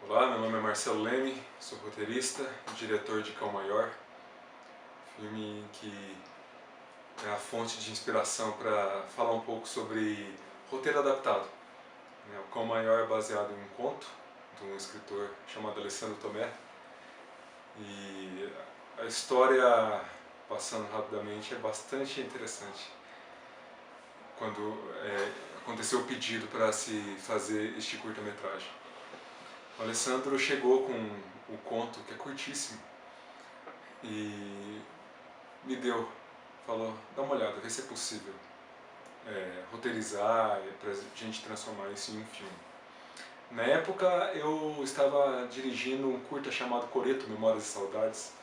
Olá, meu nome é Marcelo Leme, sou roteirista e diretor de Cão Maior, filme que é a fonte de inspiração para falar um pouco sobre roteiro adaptado. O Cão Maior é baseado em um conto de um escritor chamado Alessandro Tomé, e a história, passando rapidamente, é bastante interessante. Quando aconteceu o pedido para se fazer este curta-metragem, o Alessandro chegou com o conto, que é curtíssimo, e me deu, falou, dá uma olhada, vê se é possível roteirizar, para a gente transformar isso em um filme. Na época eu estava dirigindo um curta chamado Coreto, Memórias e Saudades,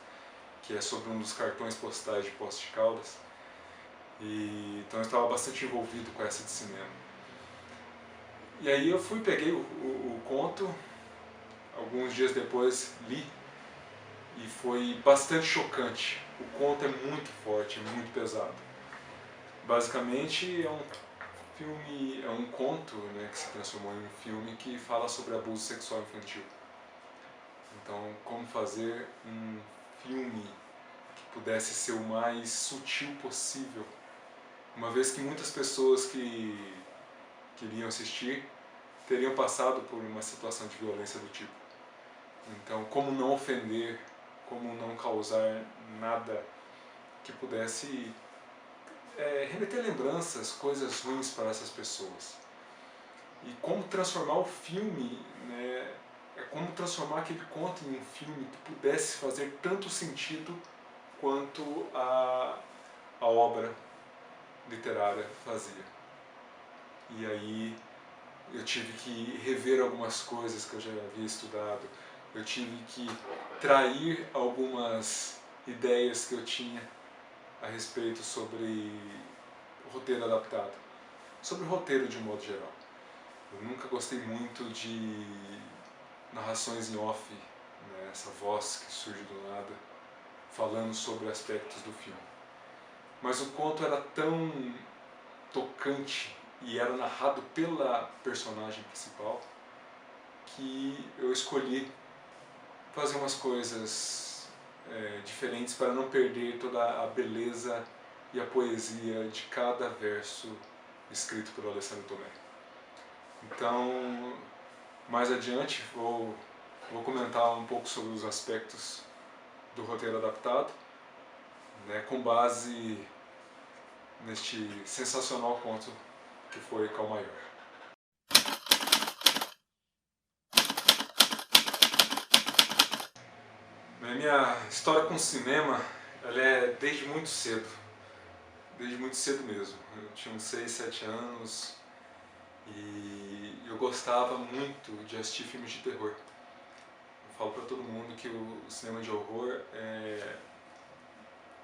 que é sobre um dos cartões postais de Poços de Caldas, e então eu estava bastante envolvido com essa de cinema. E aí eu peguei o conto, alguns dias depois li, e foi bastante chocante. O conto é muito forte, é muito pesado. Basicamente é um filme, é um conto, né, que se transformou em um filme que fala sobre abuso sexual infantil. Então, como fazer um filme que pudesse ser o mais sutil possível, uma vez que muitas pessoas que queriam assistir teriam passado por uma situação de violência do tipo. Então, como não ofender, como não causar nada que pudesse remeter lembranças, coisas ruins para essas pessoas. E como transformar o filme, né, como transformar aquele conto em um filme que pudesse fazer tanto sentido quanto a obra literária fazia. E aí eu tive que rever algumas coisas que eu já havia estudado, eu tive que trair algumas ideias que eu tinha a respeito sobre roteiro adaptado, sobre roteiro de um modo geral. Eu nunca gostei muito de narrações em off, né, essa voz que surge do nada, falando sobre aspectos do filme. Mas o conto era tão tocante e era narrado pela personagem principal que eu escolhi fazer umas coisas diferentes para não perder toda a beleza e a poesia de cada verso escrito pelo Alessandro Tomé. Então, mais adiante, vou comentar um pouco sobre os aspectos do roteiro adaptado, né, com base neste sensacional conto que foi Cão Maior. A minha história com o cinema, ela é desde muito cedo mesmo. Eu tinha uns 6, 7 anos e eu gostava muito de assistir filmes de terror. Eu falo para todo mundo que o cinema de horror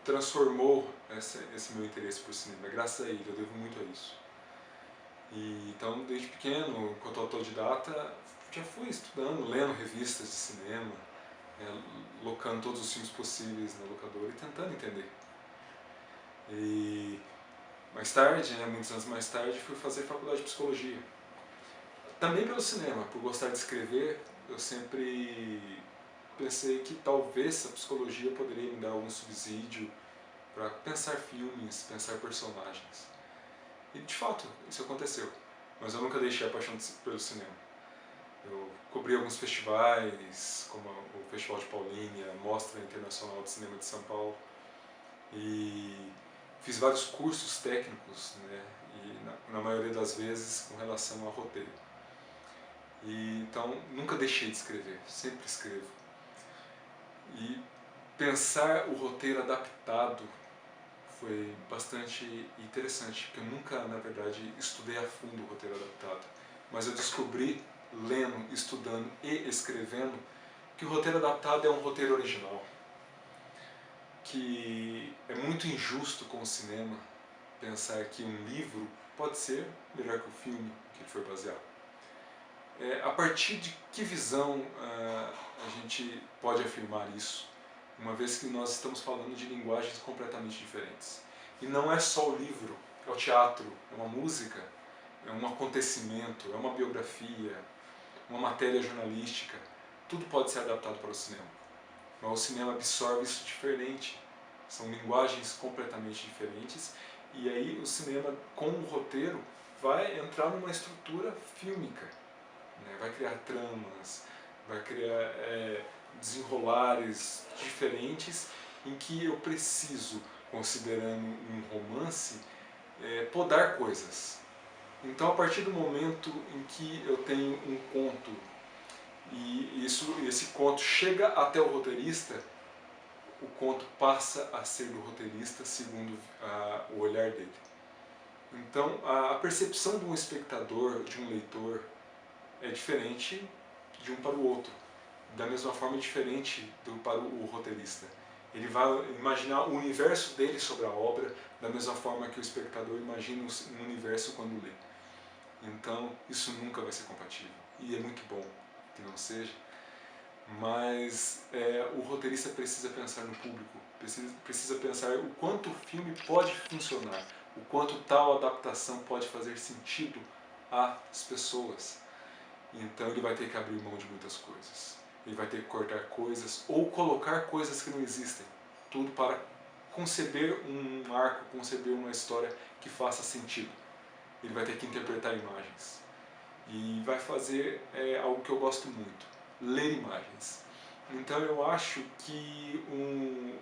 transformou esse meu interesse por cinema. Graças a ele, eu devo muito a isso. E, então, desde pequeno, enquanto autodidata, já fui estudando, lendo revistas de cinema, locando todos os filmes possíveis na locadora e tentando entender. E mais tarde, muitos anos mais tarde, fui fazer faculdade de psicologia. Também pelo cinema, por gostar de escrever, eu sempre pensei que talvez a psicologia poderia me dar algum subsídio para pensar filmes, pensar personagens. E de fato, isso aconteceu. Mas eu nunca deixei a paixão pelo cinema. Eu cobri alguns festivais, como o Festival de Paulínia, a Mostra Internacional de Cinema de São Paulo, e fiz vários cursos técnicos, né, e na maioria das vezes com relação a roteiro. E, então, nunca deixei de escrever, sempre escrevo. E pensar o roteiro adaptado foi bastante interessante, porque eu nunca, na verdade, estudei a fundo o roteiro adaptado. Mas eu descobri, lendo, estudando e escrevendo, que o roteiro adaptado é um roteiro original. Que é muito injusto com o cinema pensar que um livro pode ser melhor que o filme que ele foi baseado. A partir de que visão a gente pode afirmar isso, uma vez que nós estamos falando de linguagens completamente diferentes? E não é só o livro, é o teatro, é uma música, é um acontecimento, é uma biografia, uma matéria jornalística. tudo pode ser adaptado para o cinema, mas o cinema absorve isso diferente, são linguagens completamente diferentes, e aí o cinema com o roteiro vai entrar numa estrutura fílmica, né? Vai criar tramas, vai criar desenrolares diferentes em que eu preciso, considerando um romance, podar coisas. Então, a partir do momento em que eu tenho um conto e esse conto chega até o roteirista, o conto passa a ser do roteirista segundo o olhar dele. Então, a percepção de um espectador, de um leitor, é diferente de um para o outro. Da mesma forma, é diferente para o roteirista. Ele vai imaginar o universo dele sobre a obra, da mesma forma que o espectador imagina um universo quando lê. Então, isso nunca vai ser compatível. E é muito bom que não seja. Mas o roteirista precisa pensar no público, precisa pensar o quanto o filme pode funcionar, o quanto tal adaptação pode fazer sentido às pessoas. Então ele vai ter que abrir mão de muitas coisas. Ele vai ter que cortar coisas ou colocar coisas que não existem. Tudo para conceber um arco, conceber uma história que faça sentido. Ele vai ter que interpretar imagens. E vai fazer algo que eu gosto muito, ler imagens. Então eu acho que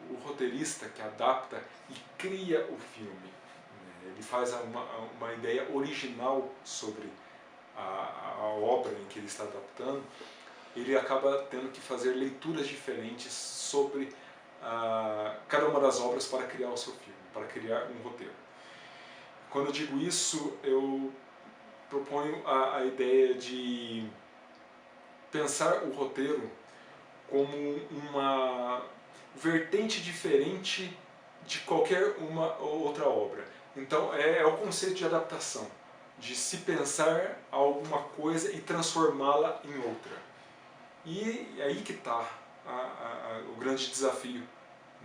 o roteirista que adapta e cria o filme, né, ele faz uma ideia original sobre a obra em que ele está adaptando, ele acaba tendo que fazer leituras diferentes sobre cada uma das obras para criar o seu filme, para criar um roteiro. Quando eu digo isso, eu proponho a ideia de pensar o roteiro como uma vertente diferente de qualquer uma outra obra. Então é o conceito de adaptação, de se pensar alguma coisa e transformá-la em outra. E é aí que está o grande desafio,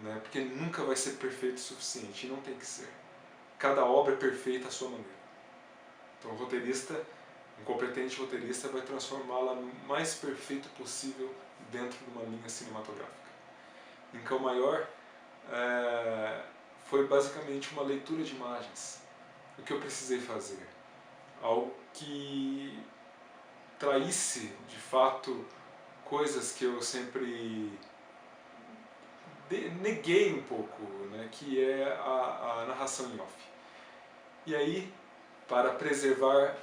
né? Porque nunca vai ser perfeito o suficiente, e não tem que ser. Cada obra é perfeita à sua maneira. Então o roteirista, um competente roteirista, vai transformá-la no mais perfeito possível dentro de uma linha cinematográfica. Em Cão Maior foi basicamente uma leitura de imagens. O que eu precisei fazer? Algo que traísse, de fato, coisas que eu sempre neguei um pouco, né, que é a narração em off. E aí, para preservar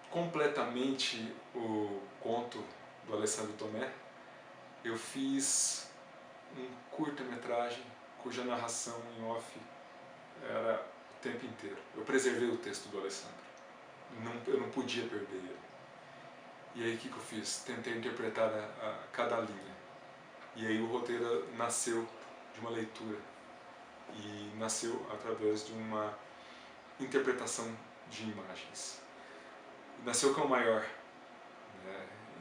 completamente o conto do Alessandro Tomé, eu fiz um curta-metragem cuja narração em off era o tempo inteiro. Eu preservei o texto do Alessandro. Eu não podia perder ele. E aí o que eu fiz? Tentei interpretar cada linha. E aí o roteiro nasceu de uma leitura. E nasceu através de uma interpretação de imagens. Nasceu Cão Maior.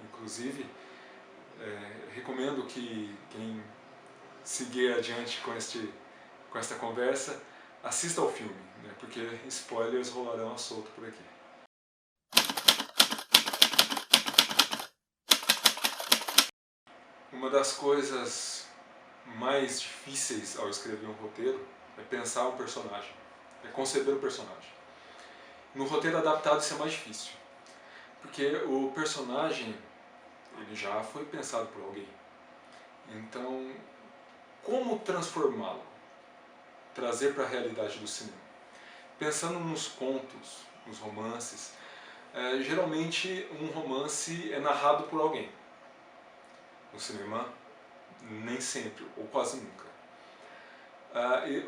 Inclusive, recomendo que quem seguir adiante com esta conversa, assista ao filme, né, porque spoilers rolarão à solta por aqui. Uma das coisas mais difíceis ao escrever um roteiro é pensar um personagem, é conceber o personagem. No roteiro adaptado isso é mais difícil, porque o personagem ele já foi pensado por alguém. Então, como transformá-lo? Trazer para a realidade do cinema. Pensando nos contos, nos romances, geralmente um romance é narrado por alguém. No cinema, nem sempre, ou quase nunca.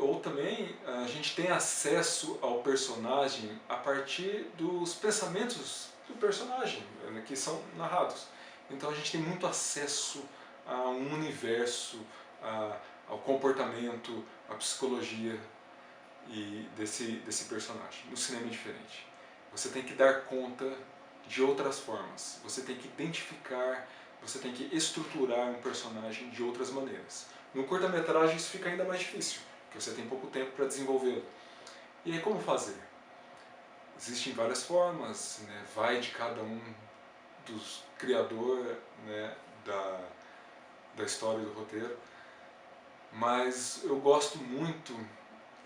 Ou também a gente tem acesso ao personagem a partir dos pensamentos do personagem, né, que são narrados. Então a gente tem muito acesso a um universo, ao comportamento, à psicologia desse personagem. No cinema é diferente. Você tem que dar conta de outras formas. Você tem que identificar, você tem que estruturar um personagem de outras maneiras. No curta-metragem isso fica ainda mais difícil, porque você tem pouco tempo para desenvolvê-lo. E aí como fazer? Existem várias formas, né? Vai de cada um dos criadores, né, da história do roteiro, mas eu gosto muito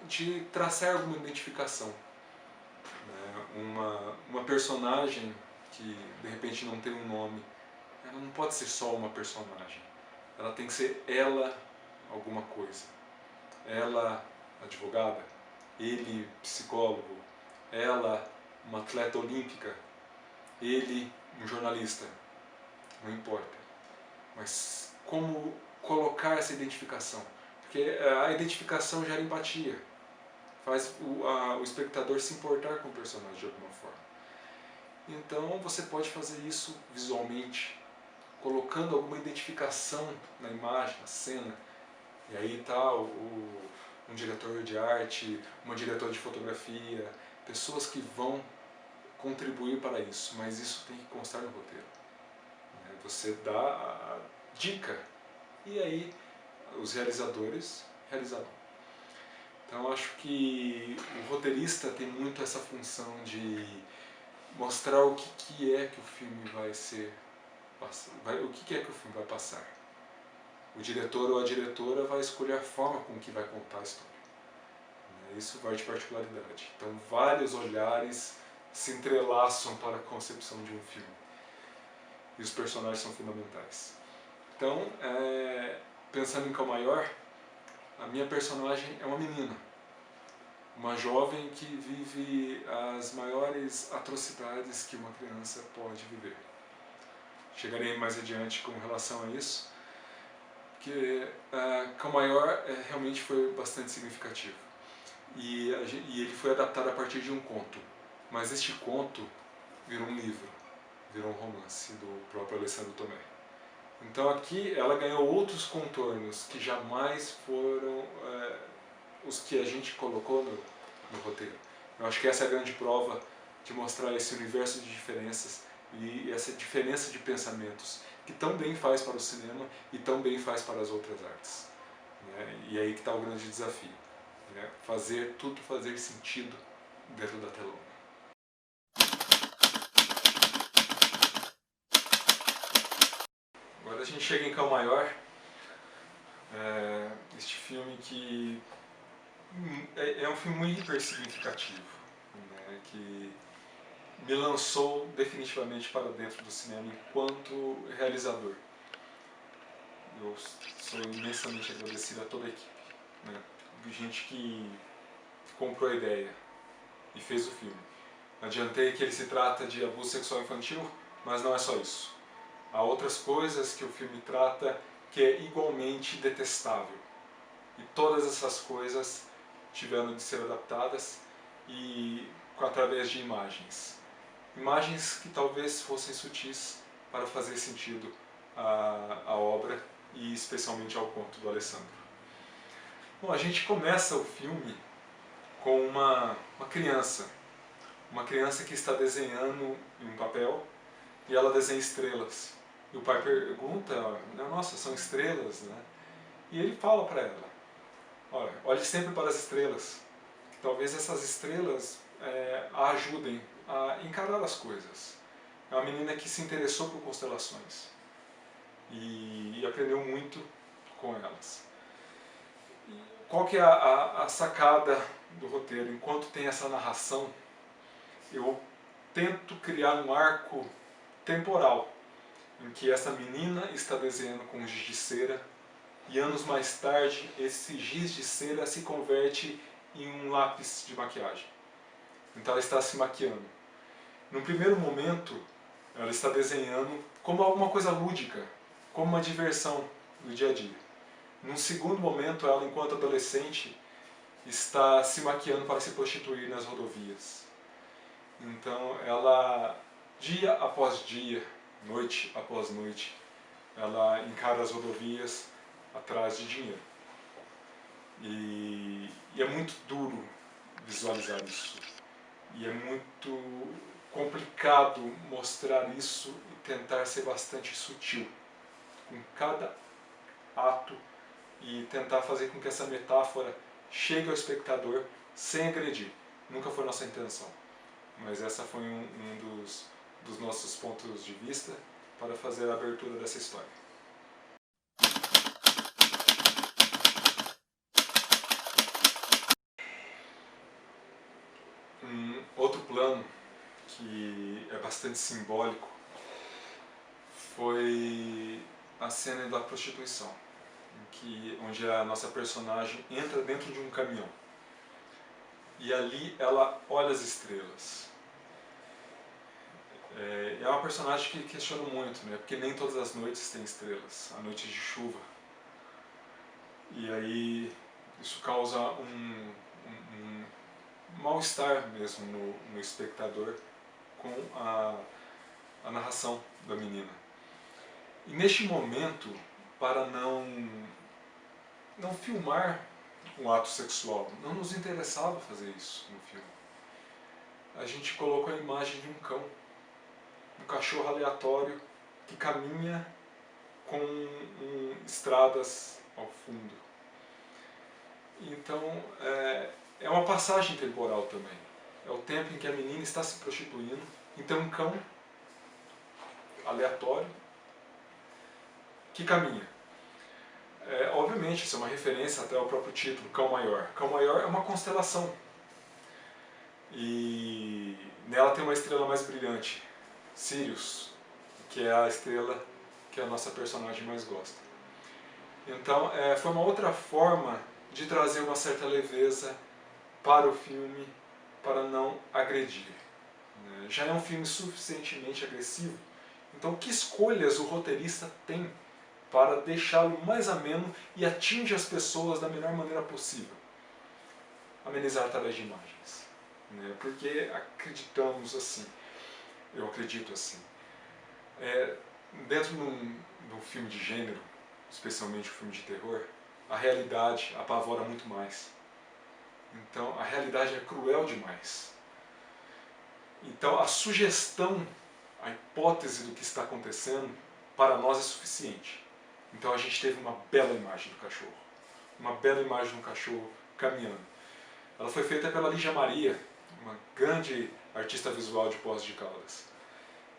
de traçar alguma identificação, né? Uma personagem que de repente não tem um nome, ela não pode ser só uma personagem, ela tem que ser ela alguma coisa. Ela advogada, ele psicólogo, ela uma atleta olímpica, ele um jornalista, não importa. Mas como colocar essa identificação? Porque a identificação gera empatia, faz o espectador se importar com o personagem de alguma forma. Então você pode fazer isso visualmente, colocando alguma identificação na imagem, na cena. E aí está um diretor de arte, uma diretora de fotografia, pessoas que vão contribuir para isso, mas isso tem que constar no roteiro. Você dá a dica e aí os realizadores realizarão. Então acho que o roteirista tem muito essa função de mostrar o que é que o filme vai ser, o que é que o filme vai passar. O diretor ou a diretora vai escolher a forma com que vai contar a história. Isso vai de particularidade. Então vários olhares se entrelaçam para a concepção de um filme. E os personagens são fundamentais. Então, pensando em Cão Maior, a minha personagem é uma menina. Uma jovem que vive as maiores atrocidades que uma criança pode viver. Chegarei mais adiante com relação a isso, porque Cão Maior realmente foi bastante significativo. E ele foi adaptado a partir de um conto. Mas este conto virou um livro, virou um romance do próprio Alessandro Tomé. Então aqui ela ganhou outros contornos que jamais foram os que a gente colocou no roteiro. Eu acho que essa é a grande prova de mostrar esse universo de diferenças e essa diferença de pensamentos que tão bem faz para o cinema e tão bem faz para as outras artes. Né? E aí que está o grande desafio. Né? Fazer tudo fazer sentido dentro da telona. Agora a gente chega em Cão Maior, este filme que é um filme muito hiper significativo, né? Que me lançou definitivamente para dentro do cinema enquanto realizador. Eu sou imensamente agradecido a toda a equipe, né? Gente que comprou a ideia e fez o filme. Adiantei que ele se trata de abuso sexual infantil, mas não é só isso. Há outras coisas que o filme trata que é igualmente detestável. E todas essas coisas tiveram de ser adaptadas e através de imagens. Imagens que talvez fossem sutis para fazer sentido à obra e especialmente ao conto do Alessandro. Bom, a gente começa o filme com uma criança que está desenhando em um papel e ela desenha estrelas. E o pai pergunta, nossa, são estrelas, né? E ele fala para ela, olhe sempre para as estrelas, que talvez essas estrelas a ajudem a encarar as coisas. É uma menina que se interessou por constelações e aprendeu muito com elas. E qual que é a sacada do roteiro? Enquanto tem essa narração, eu tento criar um arco temporal em que essa menina está desenhando com giz de cera e anos mais tarde esse giz de cera se converte em um lápis de maquiagem. Então ela está se maquiando. No primeiro momento ela está desenhando como alguma coisa lúdica, como uma diversão do dia a dia. Num segundo momento ela, enquanto adolescente, está se maquiando para se prostituir nas rodovias. Então ela, dia após dia, noite após noite, ela encara as rodovias atrás de dinheiro. E é muito duro visualizar isso. E é muito complicado mostrar isso e tentar ser bastante sutil com cada ato e tentar fazer com que essa metáfora chegue ao espectador sem agredir. Nunca foi nossa intenção. Mas essa foi um dos nossos pontos de vista para fazer a abertura dessa história. Outro plano que é bastante simbólico foi a cena da prostituição, onde a nossa personagem entra dentro de um caminhão e ali ela olha as estrelas. É uma personagem que questiona muito, né? Porque nem todas as noites tem estrelas, há noites de chuva. E aí isso causa um mal-estar mesmo no espectador com a narração da menina. E neste momento, para não filmar um ato sexual, não nos interessava fazer isso no filme, a gente colocou a imagem de um cão, um cachorro aleatório que caminha com estradas ao fundo. Então é uma passagem temporal também. É o tempo em que a menina está se prostituindo, então um cão aleatório que caminha. Obviamente, isso é uma referência até ao próprio título, Cão Maior. Cão Maior é uma constelação. E nela tem uma estrela mais brilhante, Sirius, que é a estrela que a nossa personagem mais gosta. Então, foi uma outra forma de trazer uma certa leveza para o filme, para não agredir. Já é um filme suficientemente agressivo, então que escolhas o roteirista tem para deixá-lo mais ameno e atinge as pessoas da melhor maneira possível? Amenizar através de imagens. Porque acreditamos assim, eu acredito assim. Dentro de um filme de gênero, especialmente um filme de terror, a realidade apavora muito mais. Então a realidade é cruel demais. Então a sugestão, a hipótese do que está acontecendo, para nós é suficiente. Então a gente teve uma bela imagem do cachorro. Uma bela imagem do cachorro caminhando. Ela foi feita pela Lígia Maria, uma grande artista visual de Poços de Caldas.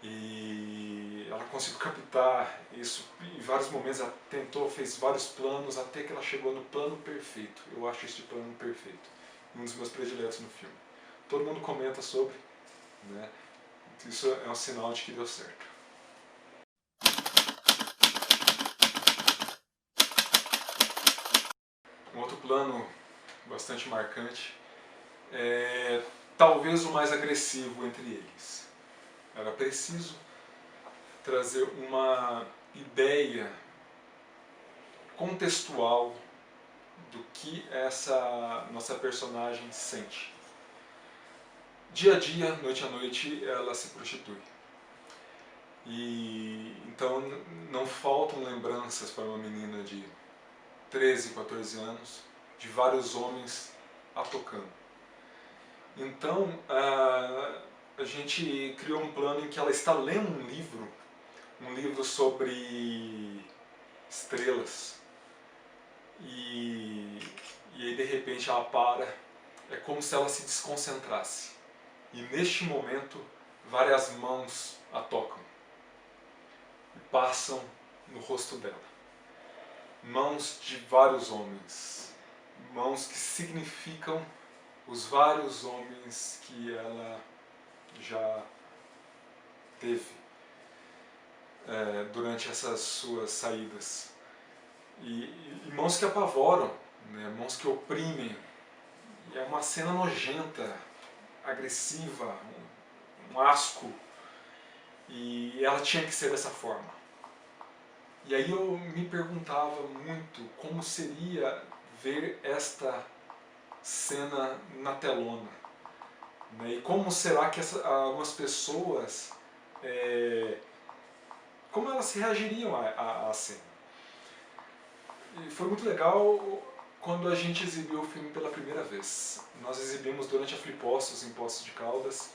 E ela conseguiu captar isso em vários momentos, ela tentou, fez vários planos, até que ela chegou no plano perfeito. Eu acho este plano perfeito. Um dos meus prediletos no filme. Todo mundo comenta sobre, né? Isso é um sinal de que deu certo. Um outro plano bastante marcante é talvez o mais agressivo entre eles. Era preciso trazer uma ideia contextual do que essa nossa personagem sente. Dia a dia, noite a noite, ela se prostitui. E então não faltam lembranças para uma menina de 13, 14 anos, de vários homens a tocando. Então a gente criou um plano em que ela está lendo um livro sobre estrelas. E aí de repente ela para, é como se ela se desconcentrasse. E neste momento várias mãos a tocam e passam no rosto dela. Mãos de vários homens, mãos que significam os vários homens que ela já teve durante essas suas saídas. E mãos que apavoram, né? Mãos que oprimem. E é uma cena nojenta, agressiva, um asco. E ela tinha que ser dessa forma. E aí eu me perguntava muito como seria ver esta cena na telona. Né? E como será que algumas pessoas, como elas se reagiriam à cena. E foi muito legal quando a gente exibiu o filme pela primeira vez. Nós exibimos durante a Flipostos, em Poços de Caldas,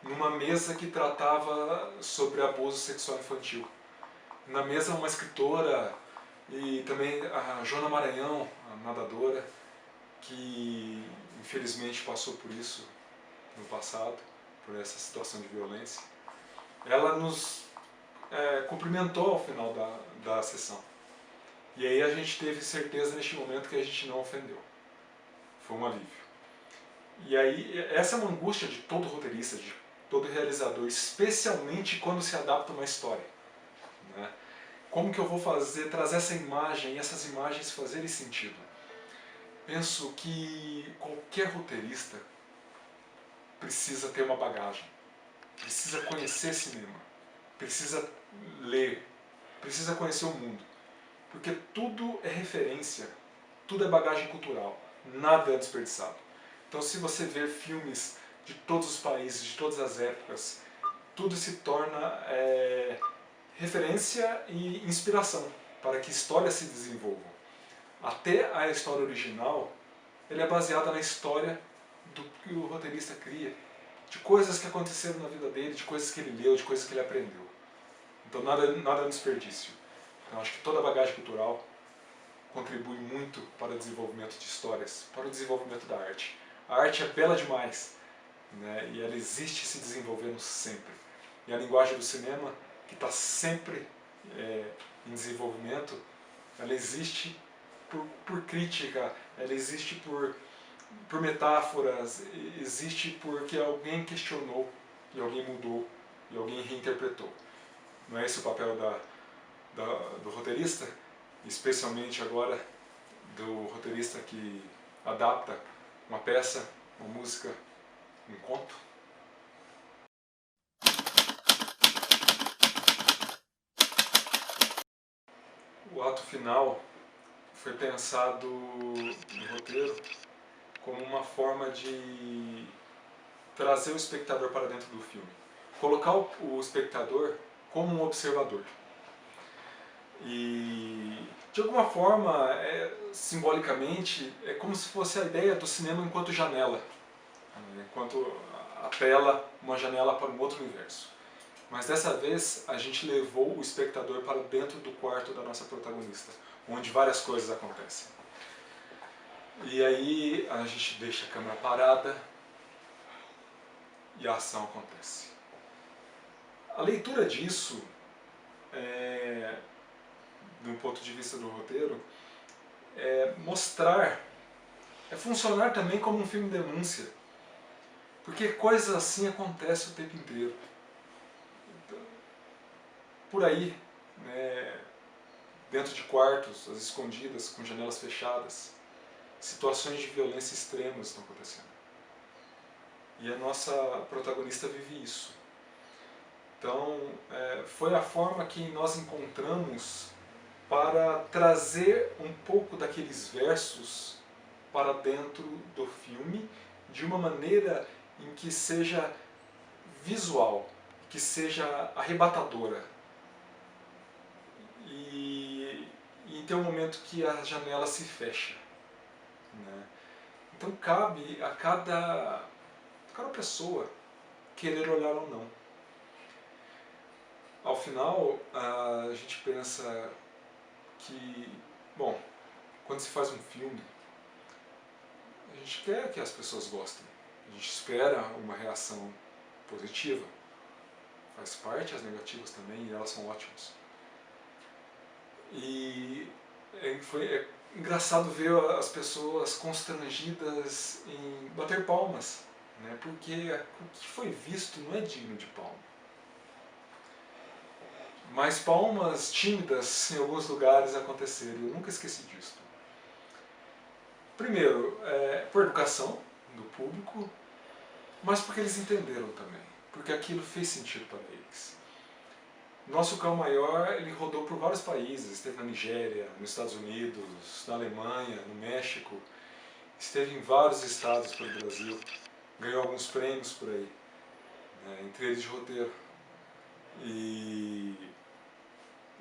numa mesa que tratava sobre abuso sexual infantil. Na mesa uma escritora e também a Joana Maranhão, a nadadora, que infelizmente passou por isso no passado, por essa situação de violência. Ela nos cumprimentou ao final da sessão. E aí a gente teve certeza neste momento que a gente não ofendeu. Foi um alívio. E aí, essa é uma angústia de todo roteirista, de todo realizador, especialmente quando se adapta uma história, né? Como que eu vou trazer essa imagem e essas imagens fazerem sentido? Penso que qualquer roteirista precisa ter uma bagagem, precisa conhecer cinema, precisa ler, precisa conhecer o mundo. Porque tudo é referência, tudo é bagagem cultural, nada é desperdiçado. Então, se você ver filmes de todos os países, de todas as épocas, tudo se torna referência e inspiração para que histórias se desenvolvam. Até a história original, ele é baseada na história do que o roteirista cria, de coisas que aconteceram na vida dele, de coisas que ele leu, de coisas que ele aprendeu. Então nada é um desperdício. Então acho que toda a bagagem cultural contribui muito para o desenvolvimento de histórias, para o desenvolvimento da arte. A arte é bela demais, né? E ela existe se desenvolvendo sempre. E a linguagem do cinema, que está sempre em desenvolvimento, ela existe por crítica, ela existe por metáforas, existe porque alguém questionou, e alguém mudou, e alguém reinterpretou. Não é esse o papel do roteirista? Especialmente agora do roteirista que adapta uma peça, uma música, um conto? O ato final foi pensado no roteiro como uma forma de trazer o espectador para dentro do filme. Colocar o espectador como um observador. E, de alguma forma, simbolicamente, é como se fosse a ideia do cinema enquanto janela. Enquanto a tela, uma janela para um outro universo. Mas dessa vez, a gente levou o espectador para dentro do quarto da nossa protagonista, onde várias coisas acontecem. E aí a gente deixa a câmera parada e a ação acontece. A leitura disso, do ponto de vista do roteiro, é funcionar também como um filme de denúncia. Porque coisas assim acontecem o tempo inteiro. Então, por aí, né, dentro de quartos, às escondidas, com janelas fechadas, situações de violência extrema estão acontecendo. E a nossa protagonista vive isso. Então, foi a forma que nós encontramos para trazer um pouco daqueles versos para dentro do filme, de uma maneira em que seja visual, que seja arrebatadora. E tem um momento que a janela se fecha, né? Então cabe a cada pessoa querer olhar ou não. Ao final, a gente pensa que, bom, quando se faz um filme, a gente quer que as pessoas gostem. A gente espera uma reação positiva. Faz parte as negativas também, e elas são ótimas. E foi engraçado ver as pessoas constrangidas em bater palmas, né? Porque o que foi visto não é digno de palma. Mas palmas tímidas em alguns lugares aconteceram, e eu nunca esqueci disso. Primeiro, por educação do público, mas porque eles entenderam também, porque aquilo fez sentido para eles. Nosso Cão Maior, ele rodou por vários países, esteve na Nigéria, nos Estados Unidos, na Alemanha, no México, esteve em vários estados pelo Brasil, ganhou alguns prêmios por aí, né, entre eles de roteiro. E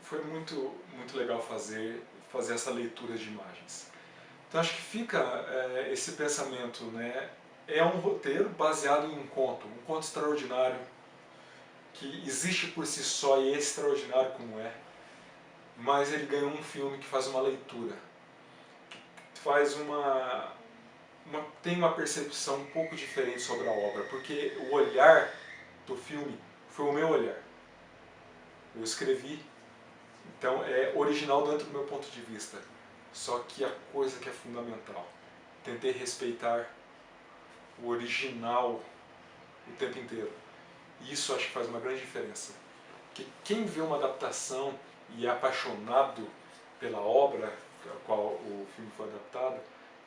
foi muito legal fazer essa leitura de imagens. Então acho que fica esse pensamento, né? É um roteiro baseado em um conto extraordinário, que existe por si só e é extraordinário como é, mas ele ganhou um filme que faz uma leitura, faz tem uma percepção um pouco diferente sobre a obra, porque o olhar do filme foi o meu olhar. Eu escrevi, então é original dentro do meu ponto de vista, só que a coisa que é fundamental, tentei respeitar o original o tempo inteiro. E isso acho que faz uma grande diferença. Porque quem vê uma adaptação e é apaixonado pela obra a qual o filme foi adaptado,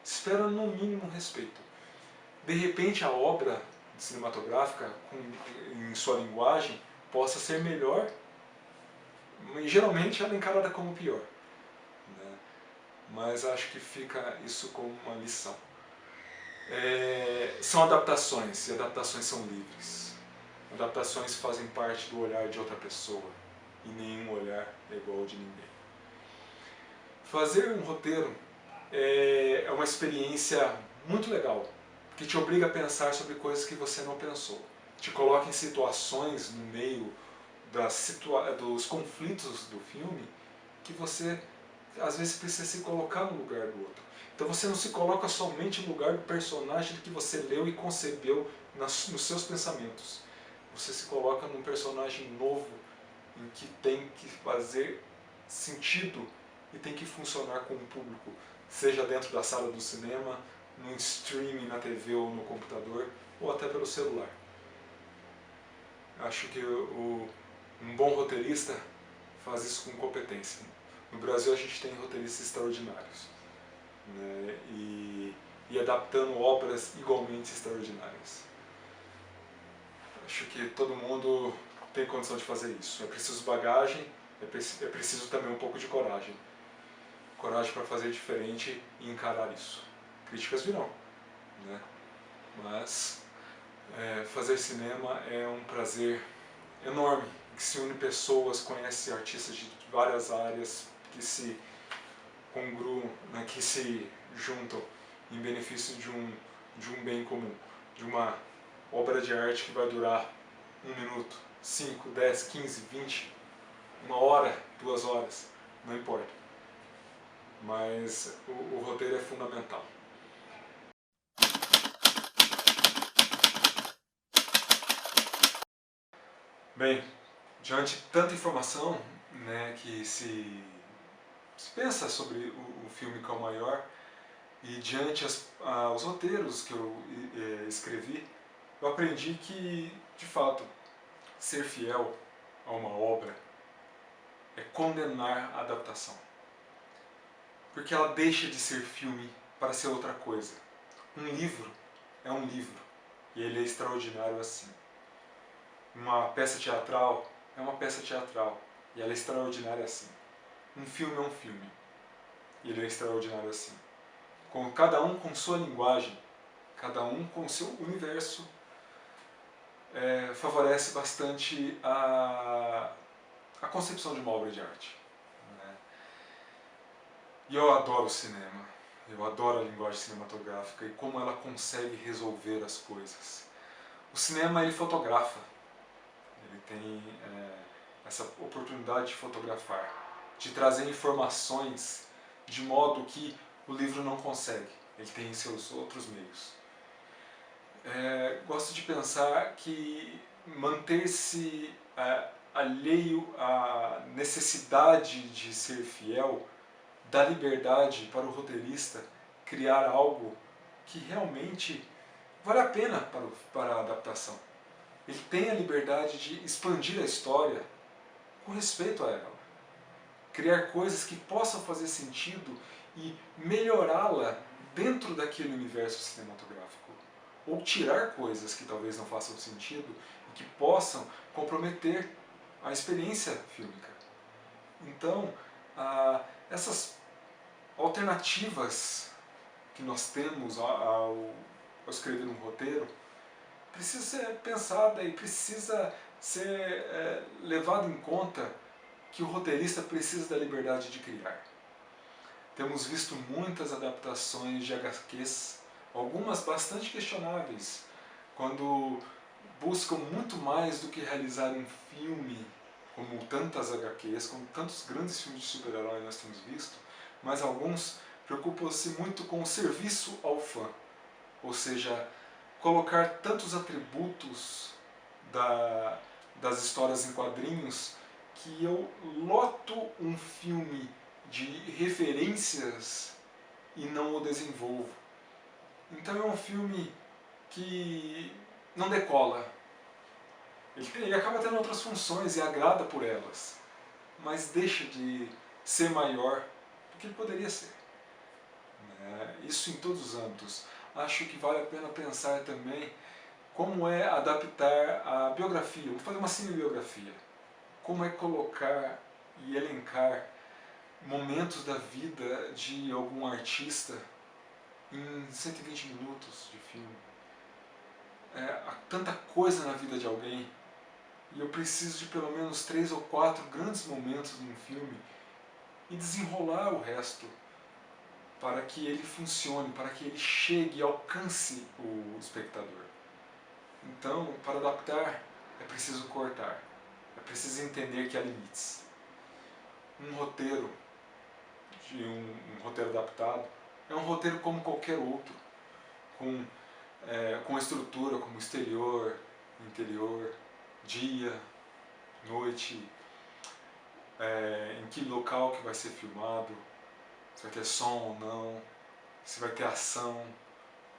espera no mínimo respeito. De repente a obra cinematográfica, em sua linguagem, possa ser melhor, e geralmente ela é encarada como pior. Né? Mas acho que fica isso como uma lição. São adaptações, e adaptações são livres. Adaptações fazem parte do olhar de outra pessoa, e nenhum olhar é igual ao de ninguém. Fazer um roteiro é uma experiência muito legal, que te obriga a pensar sobre coisas que você não pensou. Te coloca em situações no meio dos conflitos do filme que você às vezes precisa se colocar no lugar do outro. Então você não se coloca somente no lugar do personagem que você leu e concebeu nos seus pensamentos. Você se coloca num personagem novo em que tem que fazer sentido e tem que funcionar com o público, seja dentro da sala do cinema, no streaming, na TV ou no computador, ou até pelo celular. Acho que um bom roteirista faz isso com competência. No Brasil a gente tem roteiristas extraordinários, né? e adaptando obras igualmente extraordinárias. Acho que todo mundo tem condição de fazer isso. É preciso bagagem, é preciso também um pouco de coragem. Coragem para fazer diferente e encarar isso. Críticas virão, né? Mas fazer cinema é um prazer enorme, que se une pessoas, conhece artistas de várias áreas, que se congruam, né, que se juntam em benefício de um bem comum, de uma obra de arte que vai durar 1 minuto, 5, 10, 15, 20, 1 hora, 2 horas, não importa. Mas o roteiro é fundamental. Bem, diante de tanta informação, né, que se pensa sobre o filme que é o maior, e diante os roteiros que eu escrevi, eu aprendi que, de fato, ser fiel a uma obra é condenar a adaptação. Porque ela deixa de ser filme para ser outra coisa. Um livro é um livro, e ele é extraordinário assim. Uma peça teatral é uma peça teatral, e ela é extraordinária assim. Um filme é um filme, e ele é extraordinário assim. Com cada um com sua linguagem, cada um com seu universo, favorece bastante a concepção de uma obra de arte. Né? E eu adoro o cinema, eu adoro a linguagem cinematográfica e como ela consegue resolver as coisas. O cinema, ele fotografa, ele tem essa oportunidade de fotografar, de trazer informações de modo que o livro não consegue, ele tem seus outros meios. Gosto de pensar que manter-se alheio à necessidade de ser fiel dá liberdade para o roteirista criar algo que realmente vale a pena para a adaptação. Ele tem a liberdade de expandir a história com respeito a ela. Criar coisas que possam fazer sentido e melhorá-la dentro daquele universo cinematográfico. Ou tirar coisas que talvez não façam sentido e que possam comprometer a experiência fílmica. Então, essas alternativas que nós temos ao escrever um roteiro precisa ser pensada e precisa ser levado em conta que o roteirista precisa da liberdade de criar. Temos visto muitas adaptações de HQs, algumas bastante questionáveis, quando buscam muito mais do que realizar um filme, como tantas HQs, como tantos grandes filmes de super-herói nós temos visto, mas alguns preocupam-se muito com o serviço ao fã, ou seja, colocar tantos atributos das histórias em quadrinhos que eu loto um filme de referências e não o desenvolvo. Então é um filme que não decola. Ele acaba tendo outras funções e agrada por elas, mas deixa de ser maior do que ele poderia ser. Isso em todos os âmbitos. Acho que vale a pena pensar também como é adaptar a biografia, vamos fazer uma cinebiografia. Como é colocar e elencar momentos da vida de algum artista em 120 minutos de filme. Há tanta coisa na vida de alguém e eu preciso de pelo menos 3 ou 4 grandes momentos num filme e desenrolar o resto para que ele funcione, para que ele chegue e alcance o espectador. Então, para adaptar, é preciso cortar, é preciso entender que há limites. Um roteiro, um roteiro adaptado, é um roteiro como qualquer outro, com estrutura como exterior, interior, dia, noite, em que local que vai ser filmado, se vai ter som ou não, se vai ter ação,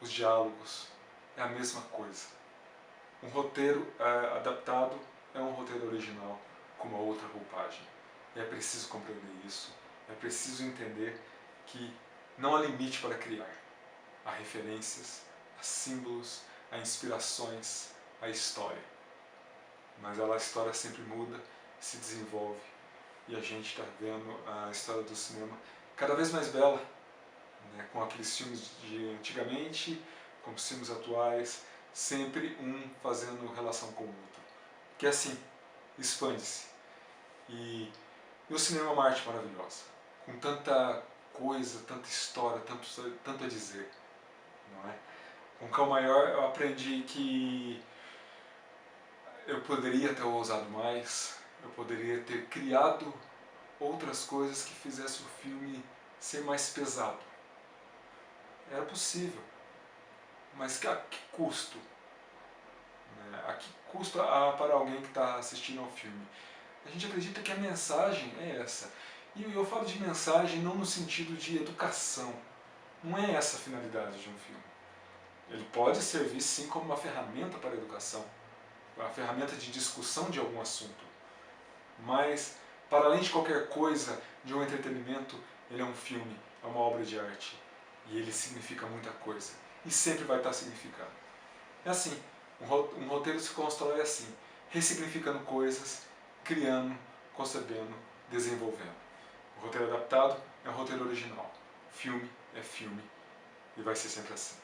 os diálogos, é a mesma coisa. Um roteiro adaptado é um roteiro original com uma outra roupagem. E é preciso compreender isso, é preciso entender que não há limite para criar. Há referências, há símbolos, há inspirações, há história. Mas a história sempre muda, se desenvolve e a gente está vendo a história do cinema cada vez mais bela, né, com aqueles filmes de antigamente, com os filmes atuais, sempre um fazendo relação com o outro. Que assim, expande-se. E o cinema é uma arte maravilhosa, com tanta coisa, tanta história, tanto a dizer. Não é? Com Cão Maior eu aprendi que eu poderia ter ousado mais, eu poderia ter criado outras coisas que fizessem o filme ser mais pesado. Era possível, mas a que custo? A que custo para alguém que está assistindo ao filme? A gente acredita que a mensagem é essa. E eu falo de mensagem não no sentido de educação. Não é essa a finalidade de um filme. Ele pode servir sim como uma ferramenta para a educação, uma ferramenta de discussão de algum assunto. Mas, para além de qualquer coisa, de um entretenimento, ele é um filme, é uma obra de arte. E ele significa muita coisa. E sempre vai estar significando. É assim, um roteiro se constrói assim, ressignificando coisas, criando, concebendo, desenvolvendo. O roteiro adaptado é um roteiro original. Filme é filme e vai ser sempre assim.